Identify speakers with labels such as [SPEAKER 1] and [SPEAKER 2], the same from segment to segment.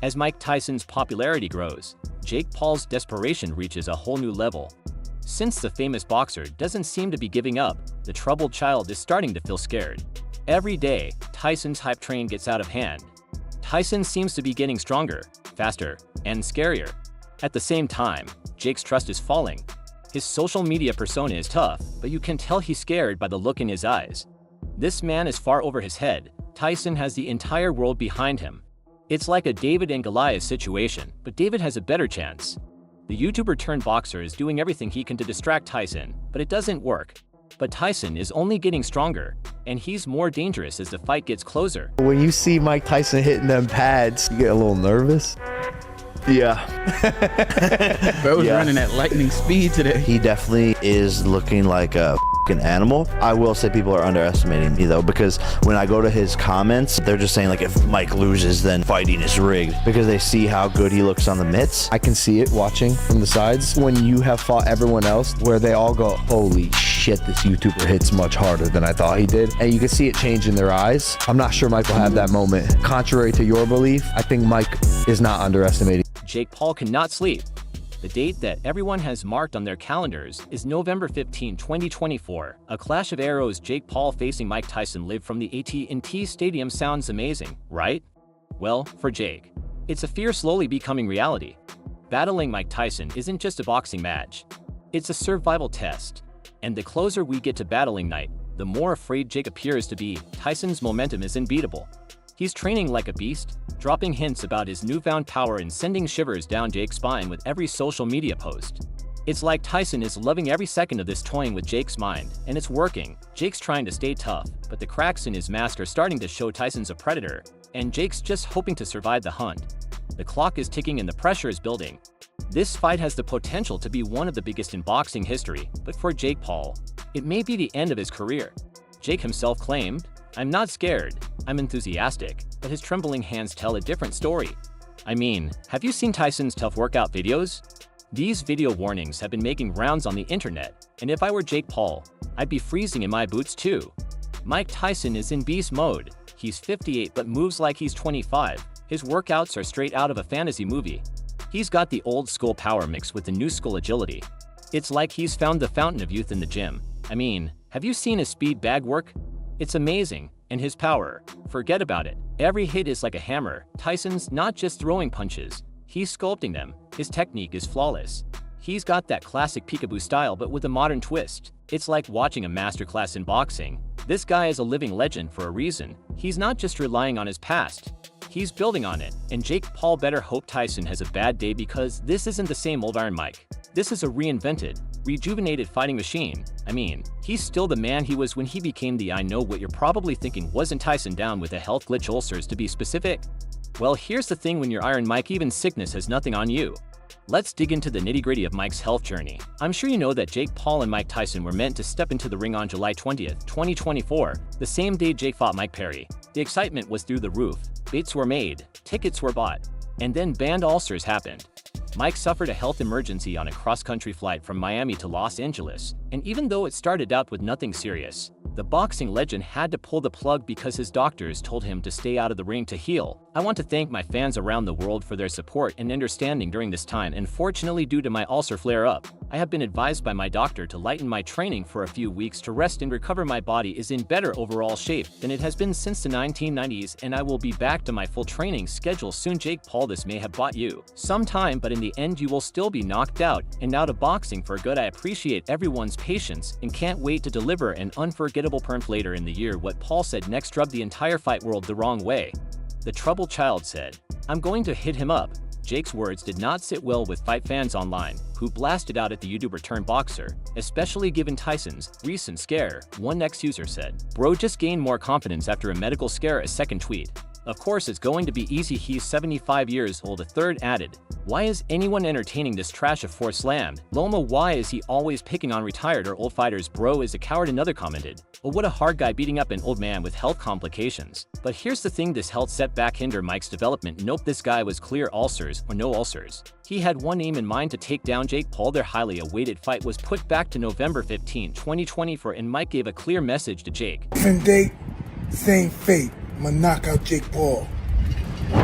[SPEAKER 1] As Mike Tyson's popularity grows, Jake Paul's desperation reaches a whole new level. Since the famous boxer doesn't seem to be giving up, the troubled child is starting to feel scared. Every day, Tyson's hype train gets out of hand. Tyson seems to be getting stronger, faster, and scarier. At the same time, Jake's trust is falling. His social media persona is tough, but you can tell he's scared by the look in his eyes. This man is far over his head. Tyson has the entire world behind him. It's like a David and Goliath situation, but David has a better chance. The YouTuber turned boxer is doing everything he can to distract Tyson, but it doesn't work. But Tyson is only getting stronger, and he's more dangerous as the fight gets closer.
[SPEAKER 2] When you see Mike Tyson hitting them pads, you get a little nervous. Yeah.
[SPEAKER 3] Bro was running at lightning speed today.
[SPEAKER 2] He definitely is looking like a an animal. I will say people are underestimating me though, because when I go to his comments, they're just saying like if Mike loses, then fighting is rigged, because they see how good he looks on the mitts. I can see it watching from the sides when you have fought everyone else where they all go, holy shit, this YouTuber hits much harder than I thought he did. And you can see it change in their eyes. I'm not sure Mike will have that moment. Contrary to your belief, I think Mike is not underestimating.
[SPEAKER 1] Jake Paul cannot sleep. The date that everyone has marked on their calendars is November 15, 2024. A clash of arrows, Jake Paul facing Mike Tyson live from the AT&T Stadium. Sounds amazing, right? Well, for Jake, it's a fear slowly becoming reality. Battling Mike Tyson isn't just a boxing match. It's a survival test. And the closer we get to battling night, the more afraid Jake appears to be. Tyson's momentum is unbeatable. He's training like a beast, dropping hints about his newfound power and sending shivers down Jake's spine with every social media post. It's like Tyson is loving every second of this, toying with Jake's mind, and it's working. Jake's trying to stay tough, but the cracks in his mask are starting to show Tyson's a predator, and Jake's just hoping to survive the hunt. The clock is ticking and the pressure is building. This fight has the potential to be one of the biggest in boxing history, but for Jake Paul, it may be the end of his career. Jake himself claimed, "I'm not scared, I'm enthusiastic," but his trembling hands tell a different story. I mean, have you seen Tyson's tough workout videos? These video warnings have been making rounds on the internet, and if I were Jake Paul, I'd be freezing in my boots too. Mike Tyson is in beast mode. He's 58 but moves like he's 25. His workouts are straight out of a fantasy movie. He's got the old school power mixed with the new school agility. It's like he's found the fountain of youth in the gym. I mean, have you seen his speed bag work? It's amazing, and his power, forget about it. Every hit is like a hammer. Tyson's not just throwing punches, he's sculpting them. His technique is flawless. He's got that classic peekaboo style but with a modern twist. It's like watching a masterclass in boxing. This guy is a living legend for a reason. He's not just relying on his past, he's building on it. And Jake Paul better hope Tyson has a bad day, because this isn't the same old Iron Mike. This is a reinvented, rejuvenated fighting machine. I mean, he's still the man he was when he became the I know what you're probably thinking. Wasn't Tyson down with a health glitch, ulcers to be specific? Well, here's the thing, when you're Iron Mike, even sickness has nothing on you. Let's dig into the nitty-gritty of Mike's health journey. I'm sure you know that Jake Paul and Mike Tyson were meant to step into the ring on July 20th, 2024, the same day Jake fought Mike Perry. The excitement was through the roof, baits were made, tickets were bought, and then banned ulcers happened. Mike suffered a health emergency on a cross-country flight from Miami to Los Angeles, and even though it started out with nothing serious, the boxing legend had to pull the plug because his doctors told him to stay out of the ring to heal. I want to thank my fans around the world for their support and understanding during this time. Unfortunately, due to my ulcer flare-up, I have been advised by my doctor to lighten my training for a few weeks to rest and recover. My body is in better overall shape than it has been since the 1990s, and I will be back to my full training schedule soon. Jake Paul, this may have bought you some time, but in the end you will still be knocked out and out of boxing for good. I appreciate everyone's patience and can't wait to deliver an unforgettable performance later in the year. What Paul said next rubbed the entire fight world the wrong way. The troubled child said, "I'm going to hit him up." Jake's words did not sit well with fight fans online, who blasted out at the YouTuber turned boxer, especially given Tyson's recent scare. One ex-user said, "Bro just gained more confidence after a medical scare." A second tweet, "Of course it's going to be easy, he's 75 years old." A third added, "Why is anyone entertaining this trash?" Of force slammed, "Loma, why is he always picking on retired or old fighters? Bro is a coward." Another commented, "Well, what a hard guy beating up an old man with health complications." But here's the thing, this health setback hinder Mike's development? Nope, this guy was clear, ulcers or no ulcers. He had one aim in mind, to take down Jake Paul. Their highly awaited fight was put back to November 15, 2024, and Mike gave a clear message to Jake.
[SPEAKER 4] Different date, same fate. I'ma knock out Jake Paul.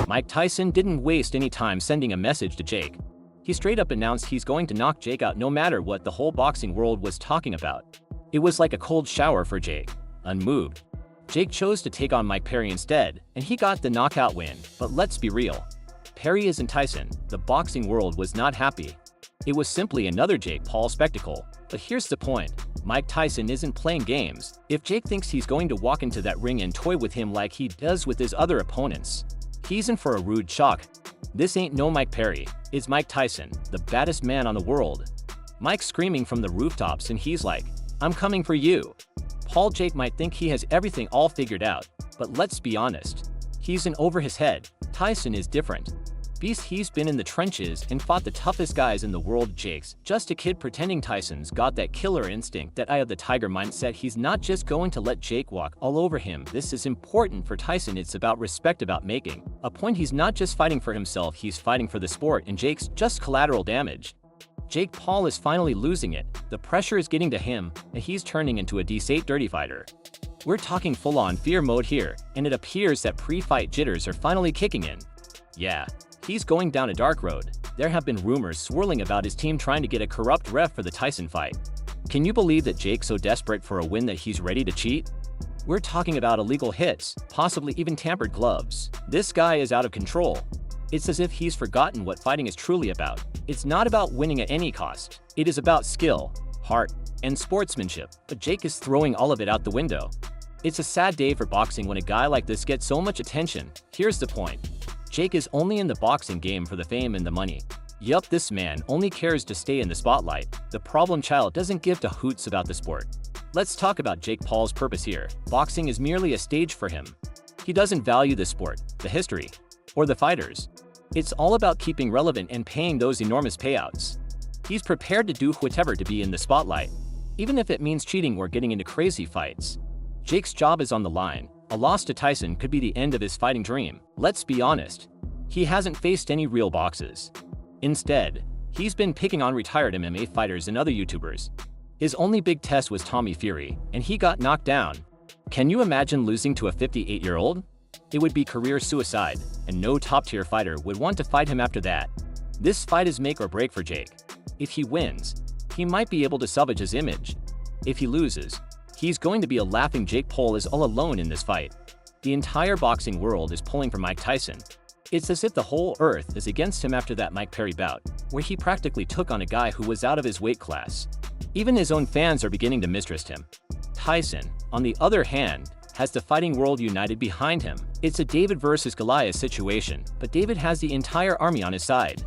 [SPEAKER 1] Mike Tyson didn't waste any time sending a message to Jake. He straight up announced he's going to knock Jake out no matter what the whole boxing world was talking about. It was like a cold shower for Jake. Unmoved, Jake chose to take on Mike Perry instead, and he got the knockout win. But let's be real. Perry isn't Tyson. The boxing world was not happy. It was simply another Jake Paul spectacle. But here's the point. Mike Tyson isn't playing games. If Jake thinks he's going to walk into that ring and toy with him like he does with his other opponents, he's in for a rude shock. This ain't no Mike Perry. It's Mike Tyson, the baddest man on the world. Mike's screaming from the rooftops and he's like, "I'm coming for you." Jake might think he has everything all figured out, but let's be honest. He's in over his head. Tyson is different. He's been in the trenches and fought the toughest guys in the world. Jake's just a kid pretending. Tyson's got that killer instinct, that eye of the tiger mindset. He's not just going to let Jake walk all over him. This is important for Tyson. It's about respect, about making a point. He's not just fighting for himself, he's fighting for the sport, and Jake's just collateral damage. Jake Paul is finally losing it. The pressure is getting to him, and he's turning into a D8 dirty fighter. We're talking full-on fear mode here, and it appears that pre-fight jitters are finally kicking in. Yeah. He's going down a dark road. There have been rumors swirling about his team trying to get a corrupt ref for the Tyson fight. Can you believe that Jake's so desperate for a win that he's ready to cheat? We're talking about illegal hits, possibly even tampered gloves. This guy is out of control. It's as if he's forgotten what fighting is truly about. It's not about winning at any cost. It is about skill, heart, and sportsmanship. But Jake is throwing all of it out the window. It's a sad day for boxing when a guy like this gets so much attention. Here's the point. Jake is only in the boxing game for the fame and the money. Yup, this man only cares to stay in the spotlight. The problem child doesn't give two hoots about the sport. Let's talk about Jake Paul's purpose here. Boxing is merely a stage for him. He doesn't value the sport, the history, or the fighters. It's all about keeping relevant and paying those enormous payouts. He's prepared to do whatever to be in the spotlight, even if it means cheating or getting into crazy fights. Jake's job is on the line. A loss to Tyson could be the end of his fighting dream. Let's be honest. He hasn't faced any real boxes. Instead, he's been picking on retired MMA fighters and other YouTubers. His only big test was Tommy Fury, and he got knocked down. Can you imagine losing to a 58-year-old? It would be career suicide, and no top-tier fighter would want to fight him after that. This fight is make or break for Jake. If he wins, he might be able to salvage his image. If he loses, he's going to be a laughing. Jake Paul is all alone in this fight. The entire boxing world is pulling for Mike Tyson. It's as if the whole earth is against him after that Mike Perry bout, where he practically took on a guy who was out of his weight class. Even his own fans are beginning to mistrust him. Tyson, on the other hand, has the fighting world united behind him. It's a David versus Goliath situation, but David has the entire army on his side.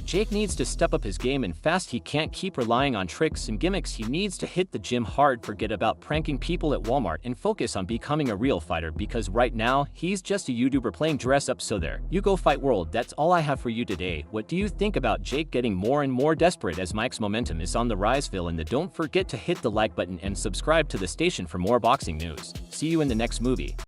[SPEAKER 1] Jake needs to step up his game and fast. He can't keep relying on tricks and gimmicks. He needs to hit the gym hard, forget about pranking people at Walmart, and focus on becoming a real fighter, because right now, he's just a YouTuber playing dress up. So there you go, fight world. That's all I have for you today. What do you think about Jake getting more and more desperate as Mike's momentum is on the rise? Fill in the don't forget to hit the like button and subscribe to the station for more boxing news. See you in the next movie.